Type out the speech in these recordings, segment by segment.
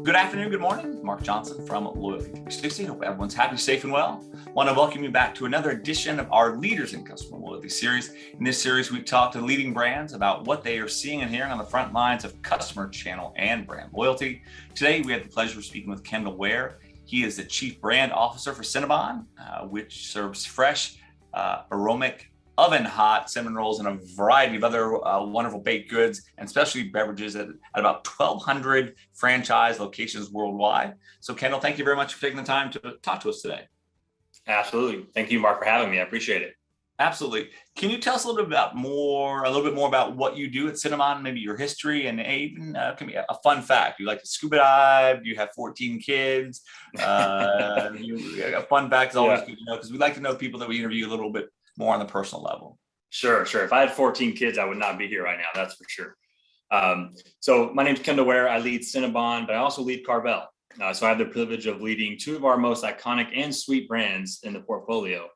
Good afternoon, good morning. Mark Johnson from Loyalty 360. Hope everyone's happy, safe, and well. Want to welcome you back to another edition of our Leaders in Customer Loyalty series. In this series, we talk to leading brands about what they are seeing and hearing on the front lines of customer channel and brand loyalty. Today, we had the pleasure of speaking with Kendall Ware. He is the Chief Brand Officer for Cinnabon, which serves fresh, aromatic, oven-hot cinnamon rolls and a variety of other wonderful baked goods and specialty beverages at about 1,200 franchise locations worldwide. So, Kendall, thank you very much for taking the time to talk to us today. Absolutely. Thank you, Mark, for having me. I appreciate it. Absolutely. Can you tell us a little bit more about what you do at Cinnabon, maybe your history, and even can be a fun fact? You like to scuba dive? You have 14 kids? A fun fact is always good to know because we like to know people that we interview a little bit more on the personal level. Sure. If I had 14 kids, I would not be here right now. That's for sure. So my name is Kendall Ware. I lead Cinnabon, but I also lead Carvel. So I have the privilege of leading two of our most iconic and sweet brands in the portfolio.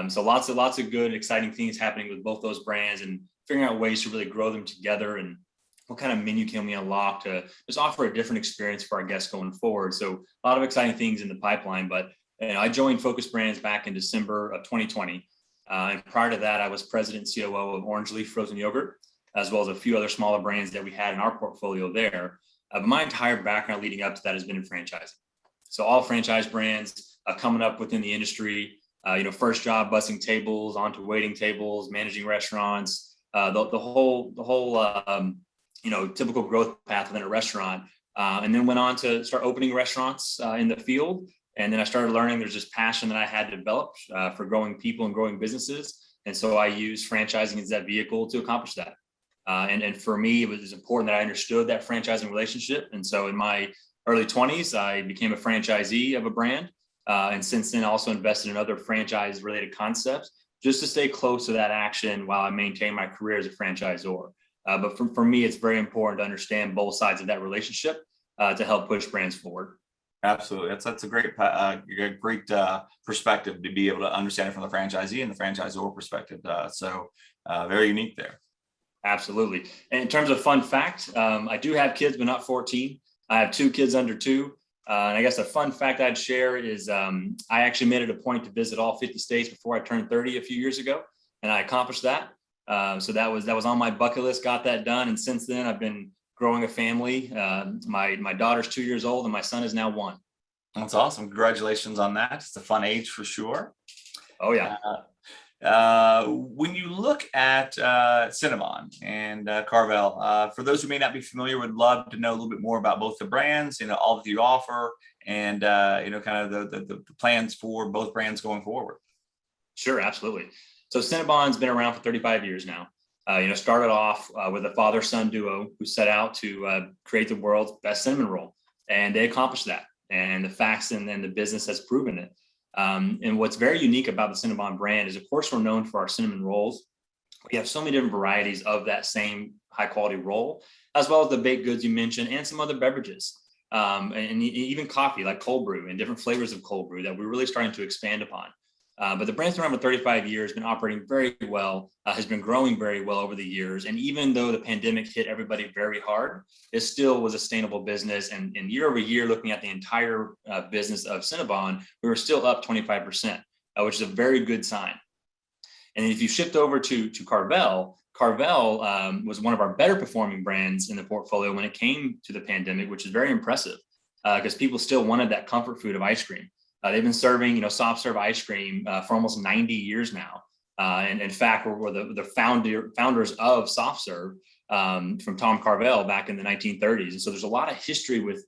So lots of good, exciting things happening with both those brands and figuring out ways to really grow them together and what kind of menu can we unlock to just offer a different experience for our guests going forward. So a lot of exciting things in the pipeline, but I joined Focus Brands back in December of 2020. And prior to that, I was president and COO of Orange Leaf Frozen Yogurt, as well as a few other smaller brands that we had in our portfolio there. But my entire background leading up to that has been in franchising. So all franchise brands coming up within the industry, first job bussing tables, onto waiting tables, managing restaurants, the whole typical growth path within a restaurant, and then went on to start opening restaurants in the field. And then I started learning there's this passion that I had developed for growing people and growing businesses. And so I used franchising as that vehicle to accomplish that. And for me, it was important that I understood that franchising relationship. And so in my early 20s, I became a franchisee of a brand. And since then, also invested in other franchise related concepts just to stay close to that action while I maintain my career as a franchisor. But for me, it's very important to understand both sides of that relationship to help push brands forward. Absolutely. That's a great perspective to be able to understand it from the franchisee and the franchisor perspective. So very unique there. Absolutely. And in terms of fun fact, I do have kids, but not 14. I have 2 kids under 2. And I guess a fun fact I'd share is I actually made it a point to visit all 50 states before I turned 30 a few years ago. And I accomplished that. So that was on my bucket list, got that done. And since then, I've been growing a family. My daughter's 2 years old and my son is now 1. That's awesome. Congratulations on that. It's a fun age for sure. Oh yeah. When you look at Cinnabon and Carvel, for those who may not be familiar, would love to know a little bit more about both the brands, all that you offer, and kind of the plans for both brands going forward. Sure, absolutely. So Cinnabon's been around for 35 years now. Started off with a father-son duo who set out to create the world's best cinnamon roll, and they accomplished that. And the facts and the business has proven it. And what's very unique about the Cinnabon brand is, of course, we're known for our cinnamon rolls. We have so many different varieties of that same high-quality roll, as well as the baked goods you mentioned, and some other beverages, and even coffee like cold brew and different flavors of cold brew that we're really starting to expand upon. But the brand's been around for 35 years, been operating very well, has been growing very well over the years. And even though the pandemic hit everybody very hard, it still was a sustainable business. And year over year, looking at the entire business of Cinnabon, we were still up 25%, which is a very good sign. And if you shift over to Carvel was one of our better performing brands in the portfolio when it came to the pandemic, which is very impressive because people still wanted that comfort food of ice cream. They've been serving, soft serve ice cream for almost 90 years now. And in fact, we're the founders of soft serve from Tom Carvel back in the 1930s. And so there's a lot of history with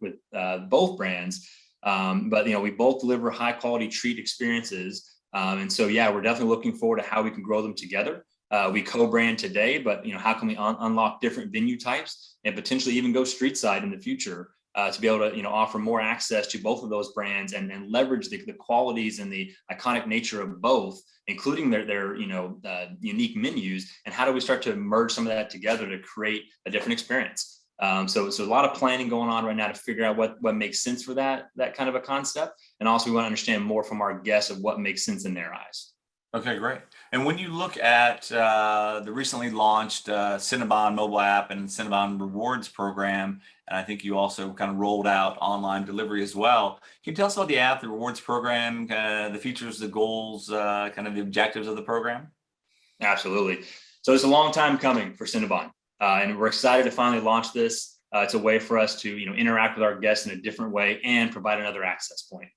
both brands. But, we both deliver high quality treat experiences. And so, we're definitely looking forward to how we can grow them together. We co-brand today, but, how can we unlock different venue types and potentially even go street side in the future? To be able to, offer more access to both of those brands and leverage the qualities and the iconic nature of both, including their unique menus. And how do we start to merge some of that together to create a different experience? So a lot of planning going on right now to figure out what makes sense for that kind of a concept. And also we want to understand more from our guests of what makes sense in their eyes. Okay, great. And when you look at the recently launched Cinnabon mobile app and Cinnabon rewards program, and I think you also kind of rolled out online delivery as well. Can you tell us about the app, the rewards program, the features, the goals, kind of the objectives of the program? Absolutely. So it's a long time coming for Cinnabon, and we're excited to finally launch this. It's a way for us to interact with our guests in a different way and provide another access point.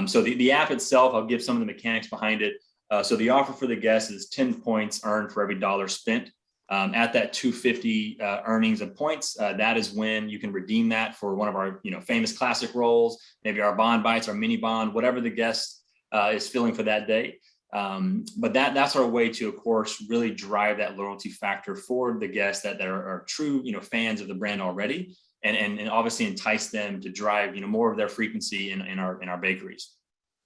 So the app itself, I'll give some of the mechanics behind it. So the offer for the guests is 10 points earned for every dollar spent. At that 250 earnings of points, that is when you can redeem that for one of our famous classic rolls, maybe our bond bites, our mini bond, whatever the guest is feeling for that day. But that's our way to, of course, really drive that loyalty factor for the guests that are true fans of the brand already, and obviously entice them to drive more of their frequency in our bakeries.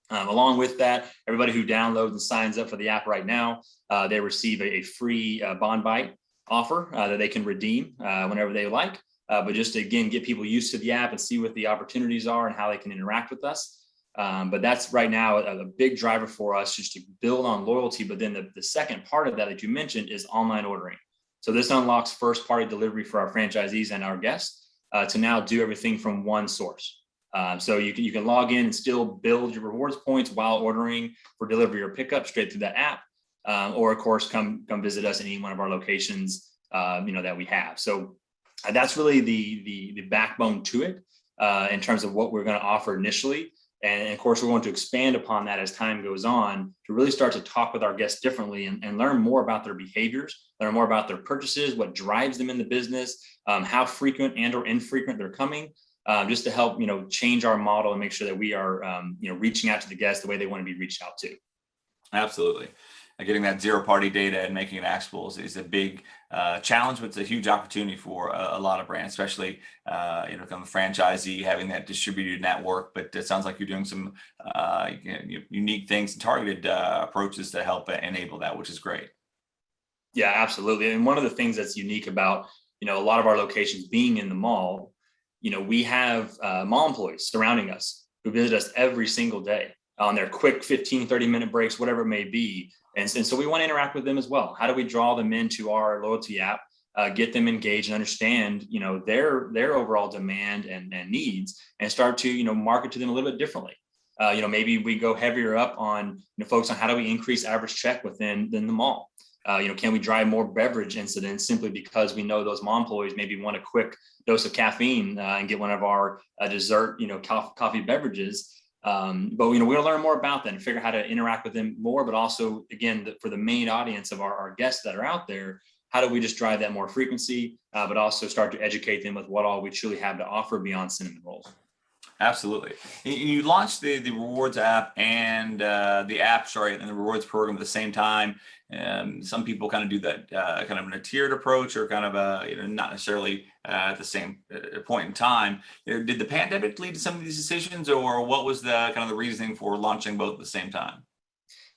Along with that, everybody who downloads and signs up for the app right now, they receive a free bond bite offer that they can redeem whenever they like. But just to, again, get people used to the app and see what the opportunities are and how they can interact with us. But that's right now a big driver for us, just to build on loyalty. But then the second part of that you mentioned is online ordering. So this unlocks first party delivery for our franchisees and our guests to now do everything from one source. So you can log in and still build your rewards points while ordering for delivery or pickup straight through that app, or of course come visit us in any one of our locations that we have. So that's really the backbone to it in terms of what we're going to offer initially. And of course, we're going to expand upon that as time goes on to really start to talk with our guests differently and learn more about their behaviors, learn more about their purchases, what drives them in the business, how frequent and or infrequent they're coming. Just to help, change our model and make sure that we are, reaching out to the guests the way they want to be reached out to. Absolutely. Getting that zero party data and making it actionable is a big challenge, but it's a huge opportunity for a lot of brands, especially, kind of franchisee having that distributed network. But it sounds like you're doing some unique things and targeted approaches to help enable that, which is great. Yeah, absolutely. And one of the things that's unique about, a lot of our locations being in the mall, we have mall employees surrounding us who visit us every single day on their quick 15, 30-minute breaks, whatever it may be. And so we want to interact with them as well. How do we draw them into our loyalty app, get them engaged and understand, their overall demand and needs, and start to, market to them a little bit differently. Maybe we go heavier up on, focus on how do we increase average check within the mall. Can we drive more beverage incidents simply because we know those mall employees maybe want a quick dose of caffeine and get one of our dessert, coffee beverages. But we're going to learn more about that and figure out how to interact with them more. But also, again, for the main audience of our guests that are out there, how do we just drive that more frequency, but also start to educate them with what all we truly have to offer beyond cinnamon rolls? Absolutely. You launched the rewards app and and the rewards program at the same time. Some people kind of do that kind of in a tiered approach, or kind of not necessarily at the same point in time. Did the pandemic lead to some of these decisions, or what was the kind of the reasoning for launching both at the same time?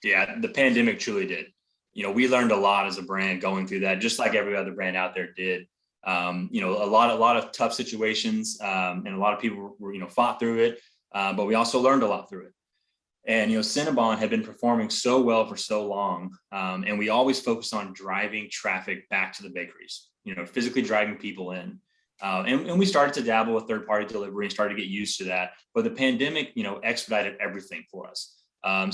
Yeah, the pandemic truly did. We learned a lot as a brand going through that, just like every other brand out there did. A lot of tough situations, and a lot of people were fought through it, but we also learned a lot through it. And Cinnabon had been performing so well for so long, and we always focused on driving traffic back to the bakeries, physically driving people in. And we started to dabble with third-party delivery and started to get used to that. But the pandemic, expedited everything for us.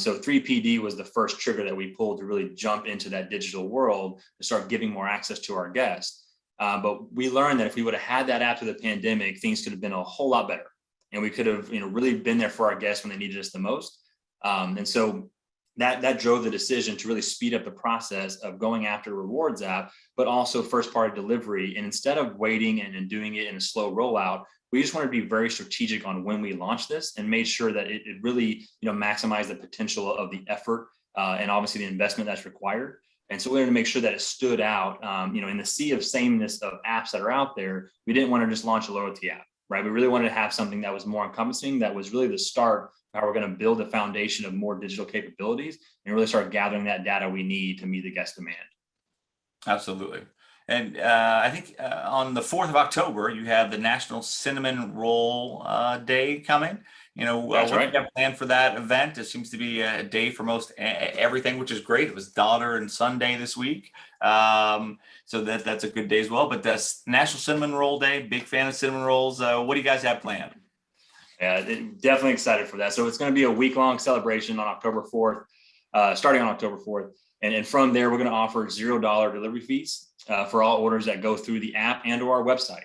So 3PD was the first trigger that we pulled to really jump into that digital world to start giving more access to our guests. But we learned that if we would have had that after the pandemic, things could have been a whole lot better, and we could have, really been there for our guests when they needed us the most. And so that drove the decision to really speed up the process of going after a rewards app, but also first party delivery. And instead of waiting and doing it in a slow rollout, we just wanted to be very strategic on when we launched this and made sure that it really, maximized the potential of the effort and obviously the investment that's required. And so we wanted to make sure that it stood out, in the sea of sameness of apps that are out there. We didn't want to just launch a loyalty app, right? We really wanted to have something that was more encompassing, that was really the start of how we're going to build a foundation of more digital capabilities and really start gathering that data we need to meet the guest demand. Absolutely. And I think on the 4th of October, you have the National Cinnamon Roll Day coming. What That's do right. you have planned for that event? It seems to be a day for most everything, which is great. It was Daughter and Sunday this week. So that's a good day as well. But that's National Cinnamon Roll Day. Big fan of cinnamon rolls. What do you guys have planned? Yeah, definitely excited for that. So it's going to be a week-long celebration on October 4th, starting on October 4th. And from there, we're going to offer $0 delivery fees for all orders that go through the app and or our website.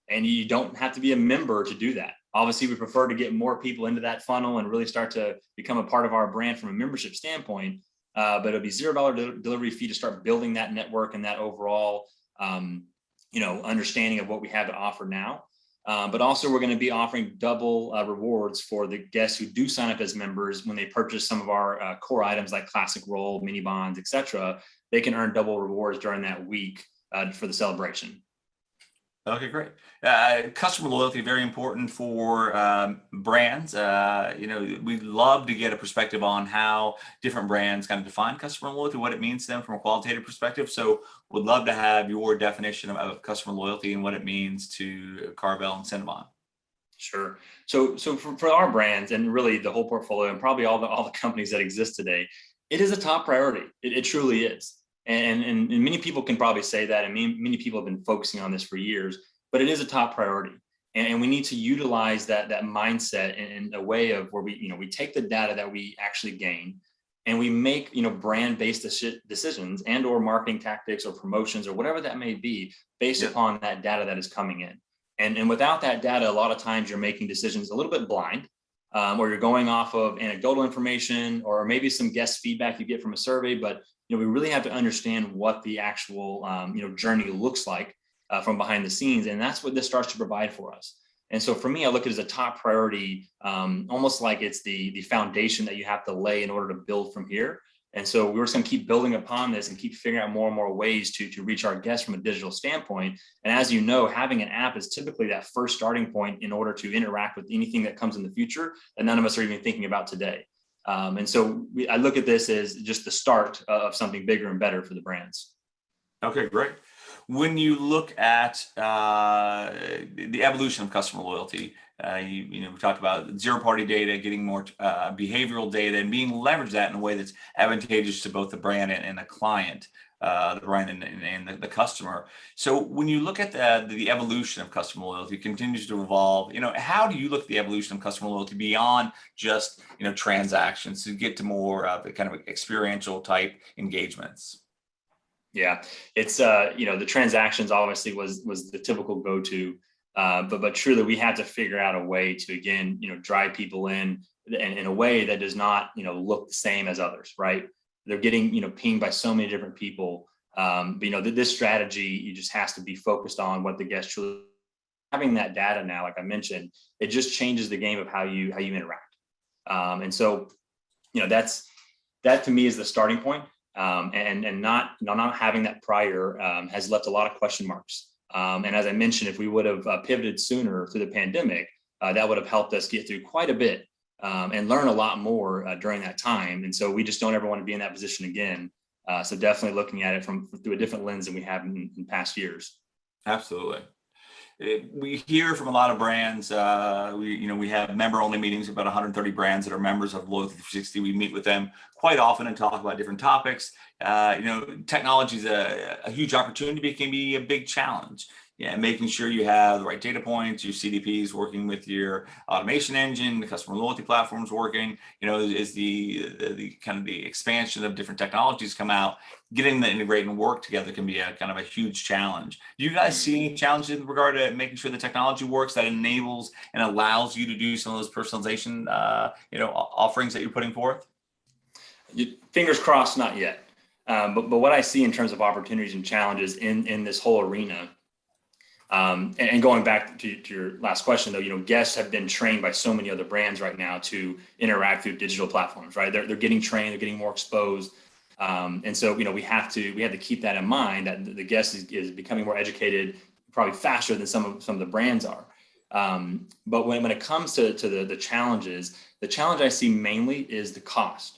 And you don't have to be a member to do that. Obviously, we prefer to get more people into that funnel and really start to become a part of our brand from a membership standpoint. But it'll be $0 delivery fee to start building that network and that overall, understanding of what we have to offer now. But also we're going to be offering double rewards for the guests who do sign up as members when they purchase some of our core items like classic roll, mini bonds, etc. They can earn double rewards during that week for the celebration. Okay, great. Customer loyalty, very important for brands. We'd love to get a perspective on how different brands kind of define customer loyalty, what it means to them from a qualitative perspective. So would love to have your definition of customer loyalty and what it means to Carvel and Cinnabon. Sure. So for our brands and really the whole portfolio and probably all the companies that exist today, it is a top priority. It truly is. And many people can probably say that, and many people have been focusing on this for years, but it is a top priority. And we need to utilize that mindset in a way of where we take the data that we actually gain and we make, brand-based decisions and or marketing tactics or promotions or whatever that may be based upon that data that is coming in. And without that data, a lot of times you're making decisions a little bit blind, or you're going off of anecdotal information or maybe some guest feedback you get from a survey, but we really have to understand what the actual journey looks like from behind the scenes, and that's what this starts to provide for us. And so for me, I look at it as a top priority, almost like it's the foundation that you have to lay in order to build from here. And so we're just going to keep building upon this and keep figuring out more and more ways to reach our guests from a digital standpoint. And as you know, having an app is typically that first starting point in order to interact with anything that comes in the future that none of us are even thinking about today. And so I look at this as just the start of something bigger and better for the brands. Okay, great. When you look at the evolution of customer loyalty, we talked about zero-party data, getting more behavioral data, and being leveraged that in a way that's advantageous to both the brand and the client, the brand and the customer. So when you look at the evolution of customer loyalty, it continues to evolve. How do you look at the evolution of customer loyalty beyond just transactions to get to more of the kind of experiential type engagements? Yeah, it's the transactions obviously was the typical go-to, but truly we had to figure out a way to again drive people in a way that does not look the same as others, right? They're getting pinged by so many different people, but this strategy you just has to be focused on what the guest truly. Having that data now, like I mentioned, it just changes the game of how you interact, and so that to me is the starting point. And not having that prior has left a lot of question marks. And as I mentioned, if we would have pivoted sooner through the pandemic, that would have helped us get through quite a bit and learn a lot more during that time. And so we just don't ever want to be in that position again. So definitely looking at it through a different lens than we have in past years. Absolutely. We hear from a lot of brands. We have member-only meetings, about 130 brands that are members of Loyalty 360. We meet with them quite often and talk about different topics. Technology is a huge opportunity, but it can be a big challenge. Yeah, making sure you have the right data points, your CDPs working with your automation engine, the customer loyalty platforms working. Is the kind of the expansion of different technologies come out. Getting them to integrate and work together can be a kind of a huge challenge. Do you guys see any challenges in regard to making sure the technology works that enables and allows you to do some of those personalization, offerings that you're putting forth? Fingers crossed, not yet. But what I see in terms of opportunities and challenges in this whole arena. And going back to your last question, though, guests have been trained by so many other brands right now to interact through digital platforms, right? They're getting trained, they're getting more exposed. And so, we have to keep that in mind that the guest is becoming more educated, probably faster than some of the brands are. But when it comes to the challenges, the challenge I see mainly is the cost,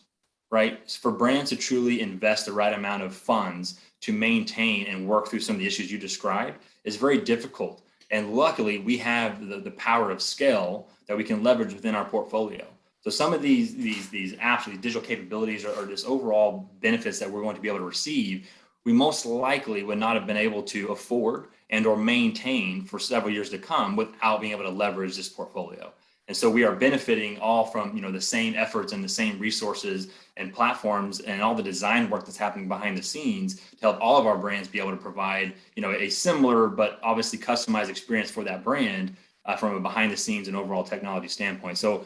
right? For brands to truly invest the right amount of funds to maintain and work through some of the issues you described is very difficult. And luckily, we have the power of scale that we can leverage within our portfolio. So some of these apps, these digital capabilities, or this overall benefits that we're going to be able to receive, we most likely would not have been able to afford and or maintain for several years to come without being able to leverage this portfolio. And so we are benefiting all from, the same efforts and the same resources and platforms and all the design work that's happening behind the scenes to help all of our brands be able to provide, a similar but obviously customized experience for that brand from a behind the scenes and overall technology standpoint. So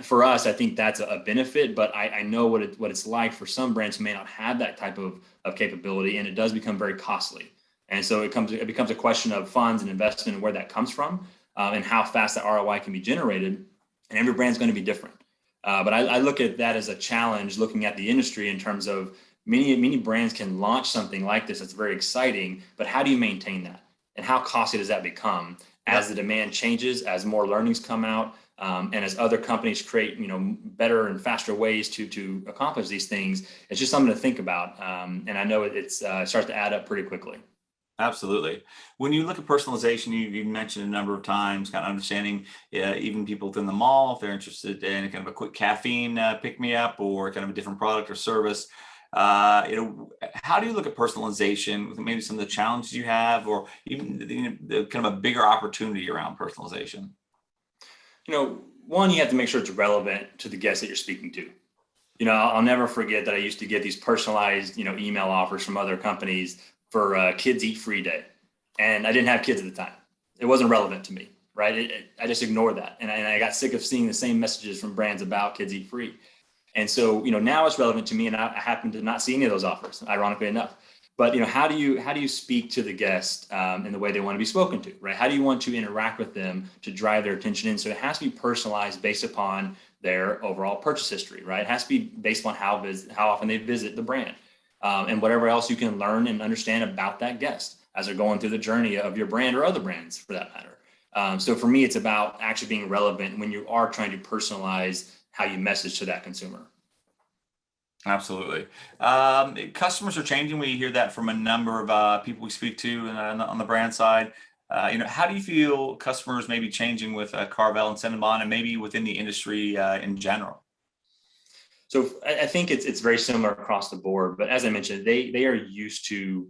for us, I think that's a benefit, but I know what it's like for some brands who may not have that type of capability, and it does become very costly. And so it becomes a question of funds and investment and where that comes from, and how fast that ROI can be generated. And every brand's going to be different. But I look at that as a challenge, looking at the industry in terms of many brands can launch something like this that's very exciting, but how do you maintain that? And how costly does that become as the demand changes, as more learnings come out? And as other companies create, better and faster ways to accomplish these things, it's just something to think about. And I know it starts to add up pretty quickly. Absolutely. When you look at personalization, you mentioned a number of times, kind of understanding even people within the mall, if they're interested in kind of a quick caffeine pick me up or kind of a different product or service. How do you look at personalization with maybe some of the challenges you have, or even the kind of a bigger opportunity around personalization? One, you have to make sure it's relevant to the guest that you're speaking to. I'll never forget that I used to get these personalized, email offers from other companies for Kids Eat Free Day. And I didn't have kids at the time. It wasn't relevant to me, right? I just ignored that. And I got sick of seeing the same messages from brands about Kids Eat Free. And so, now it's relevant to me, and I happen to not see any of those offers, ironically enough. But how do you speak to the guest in the way they want to be spoken to, right? How do you want to interact with them to drive their attention in? So it has to be personalized based upon their overall purchase history, right? It has to be based upon how often they visit the brand, and whatever else you can learn and understand about that guest as they're going through the journey of your brand or other brands for that matter. So for me, it's about actually being relevant when you are trying to personalize how you message to that consumer. Absolutely. Customers are changing. We hear that from a number of people we speak to on the brand side. How do you feel customers may be changing with Carvel and Cinnabon, and maybe within the industry in general? So I think it's very similar across the board. But as I mentioned, they are used to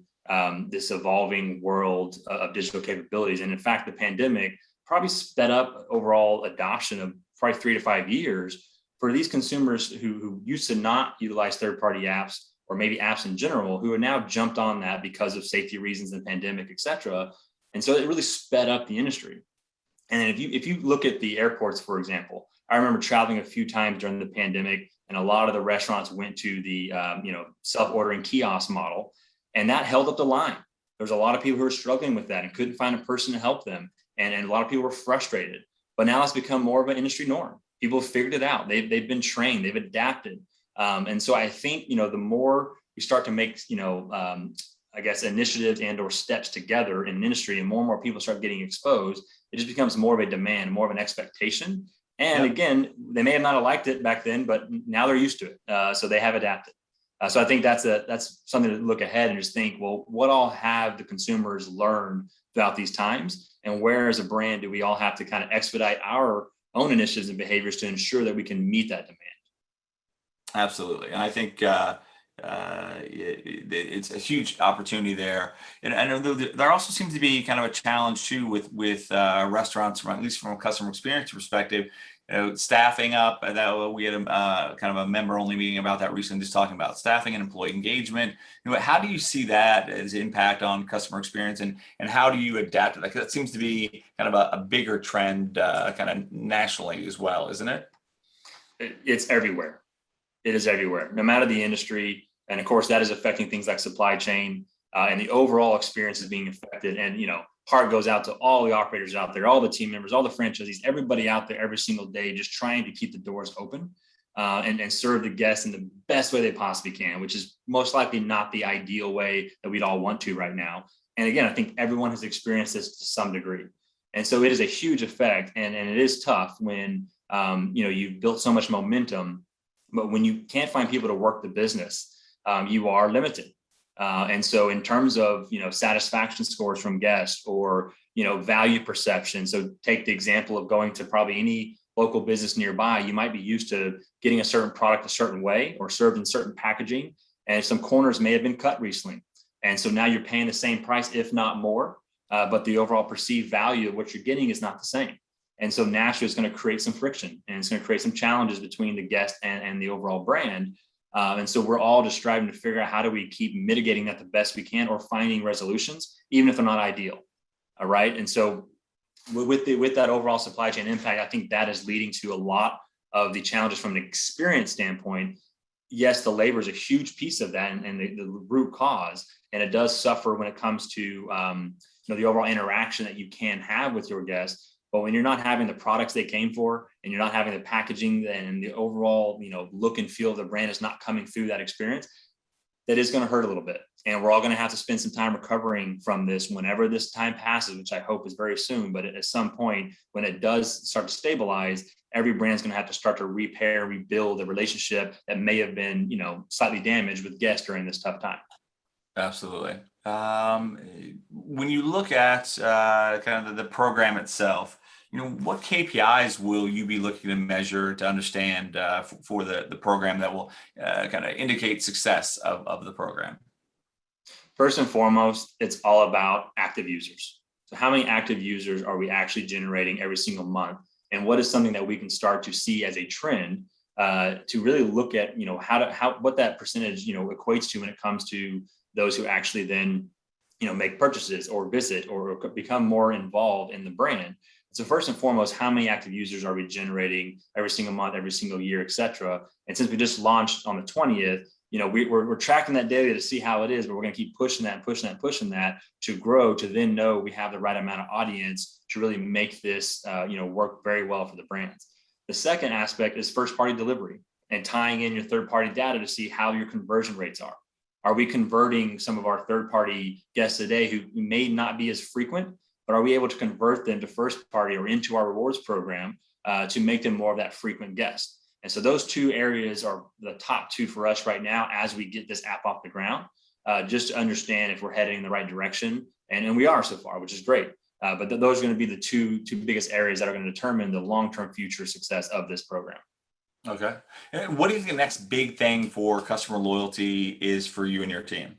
this evolving world of digital capabilities. And in fact, the pandemic probably sped up overall adoption of probably 3 to 5 years for these consumers who used to not utilize third-party apps, or maybe apps in general, who are now jumped on that because of safety reasons and pandemic, et cetera. And so it really sped up the industry. And then if you look at the airports, for example, I remember traveling a few times during the pandemic, and a lot of the restaurants went to the self-ordering kiosk model, and that held up the line. There was a lot of people who were struggling with that and couldn't find a person to help them, and a lot of people were frustrated. But now it's become more of an industry norm. People have figured it out. They've been trained. They've adapted. And so I think, the more we start to make, initiatives and or steps together in an industry, and more people start getting exposed, it just becomes more of a demand, more of an expectation. And again, they may have not liked it back then, but now they're used to it. So they have adapted. So I think that's something to look ahead and just think, well, what all have the consumers learned throughout these times? And where as a brand do we all have to kind of expedite our own initiatives and behaviors to ensure that we can meet that demand? Absolutely. And I think it's a huge opportunity there. And I know there also seems to be kind of a challenge too with restaurants, at least from a customer experience perspective, staffing up. That we had a kind of a member only meeting about that recently, just talking about staffing and employee engagement. How do you see that as impact on customer experience, and how do you adapt to that? Because that seems to be kind of a bigger trend kind of nationally as well, isn't it? It's everywhere. It is everywhere, no matter the industry. And of course, that is affecting things like supply chain, and the overall experience is being affected. And, heart goes out to all the operators out there, all the team members, all the franchisees, everybody out there every single day, just trying to keep the doors open and serve the guests in the best way they possibly can, which is most likely not the ideal way that we'd all want to right now. And again, I think everyone has experienced this to some degree. And so it is a huge effect. And it is tough when, you've built so much momentum, but when you can't find people to work the business, you are limited. And so in terms of, satisfaction scores from guests or, value perception. So take the example of going to probably any local business nearby. You might be used to getting a certain product a certain way or served in certain packaging. And some corners may have been cut recently. And so now you're paying the same price, if not more, but the overall perceived value of what you're getting is not the same. And so naturally, it's going to create some friction and it's going to create some challenges between the guest and the overall brand. And so we're all just striving to figure out how do we keep mitigating that the best we can or finding resolutions, even if they're not ideal. All right. And so with that overall supply chain impact, I think that is leading to a lot of the challenges from an experience standpoint. Yes, the labor is a huge piece of that and the root cause, and it does suffer when it comes to the overall interaction that you can have with your guests. But when you're not having the products they came for, and you're not having the packaging and the overall look and feel of the brand is not coming through that experience, that is going to hurt a little bit. And we're all going to have to spend some time recovering from this whenever this time passes, which I hope is very soon. But at some point, when it does start to stabilize, every brand's going to have to start to repair, rebuild the relationship that may have been, slightly damaged with guests during this tough time. Absolutely. When you look at kind of the program itself, what KPIs will you be looking to measure to understand for the program that will kind of indicate success of the program? First and foremost, it's all about active users. So how many active users are we actually generating every single month? And what is something that we can start to see as a trend to really look at, what that percentage, equates to when it comes to those who actually then, make purchases or visit or become more involved in the brand. So first and foremost, how many active users are we generating every single month, every single year, et cetera? And since we just launched on the 20th, we're tracking that daily to see how it is, but we're going to keep pushing that to grow, to then know we have the right amount of audience to really make this, work very well for the brands. The second aspect is first party delivery and tying in your third party data to see how your conversion rates are. Are we converting some of our third party guests today who may not be as frequent, but are we able to convert them to first party or into our rewards program to make them more of that frequent guest? And so those two areas are the top two for us right now as we get this app off the ground, just to understand if we're heading in the right direction. And we are so far, which is great. But those are going to be the two biggest areas that are going to determine the long-term future success of this program. Okay. And what do you think the next big thing for customer loyalty is for you and your team?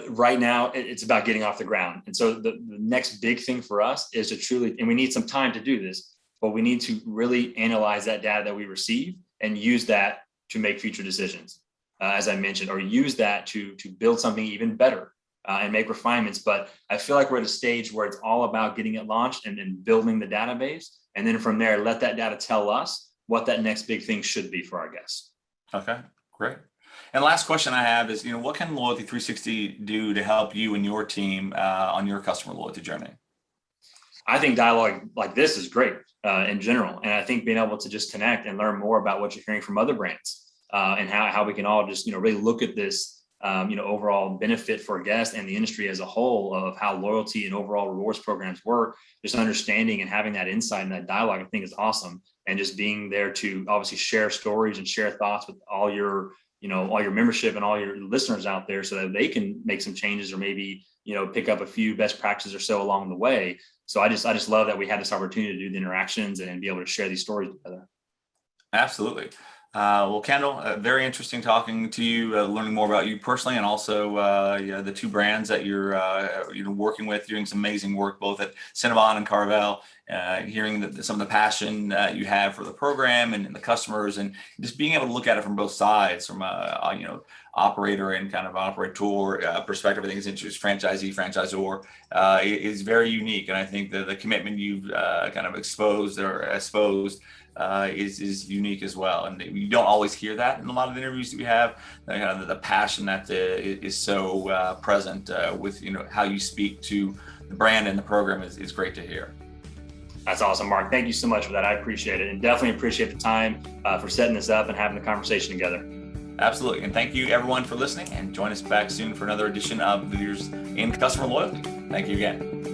Right now it's about getting off the ground. And so the next big thing for us is to truly, and we need some time to do this, but we need to really analyze that data that we receive and use that to make future decisions, as I mentioned, or use that to build something even better and make refinements. But I feel like we're at a stage where it's all about getting it launched and then building the database. And then from there, let that data tell us what that next big thing should be for our guests. Okay, great. And last question I have is, what can Loyalty 360 do to help you and your team on your customer loyalty journey? I think dialogue like this is great in general. And I think being able to just connect and learn more about what you're hearing from other brands and how we can all just, really look at this, overall benefit for guests and the industry as a whole of how loyalty and overall rewards programs work, just understanding and having that insight and that dialogue, I think is awesome. And just being there to obviously share stories and share thoughts with all your membership and all your listeners out there so that they can make some changes or maybe, pick up a few best practices or so along the way. So I just love that we had this opportunity to do the interactions and be able to share these stories together. Absolutely. Well, Kendall, very interesting talking to you, learning more about you personally, and also the two brands that you're working with, doing some amazing work both at Cinnabon and Carvel. Hearing some of the passion you have for the program and the customers, and just being able to look at it from both sides, from operator and kind of operator perspective. I think it's interesting. Franchisee, franchisor is very unique, and I think the commitment you've kind of exposed is unique as well. And you don't always hear that in a lot of the interviews that we have. Kind of the passion that is so present with how you speak to the brand and the program is great to hear. That's awesome, Mark. Thank you so much for that. I appreciate it, and definitely appreciate the time for setting this up and having the conversation together. Absolutely. And thank you everyone for listening, and join us back soon for another edition of Leaders in Customer Loyalty. Thank you again.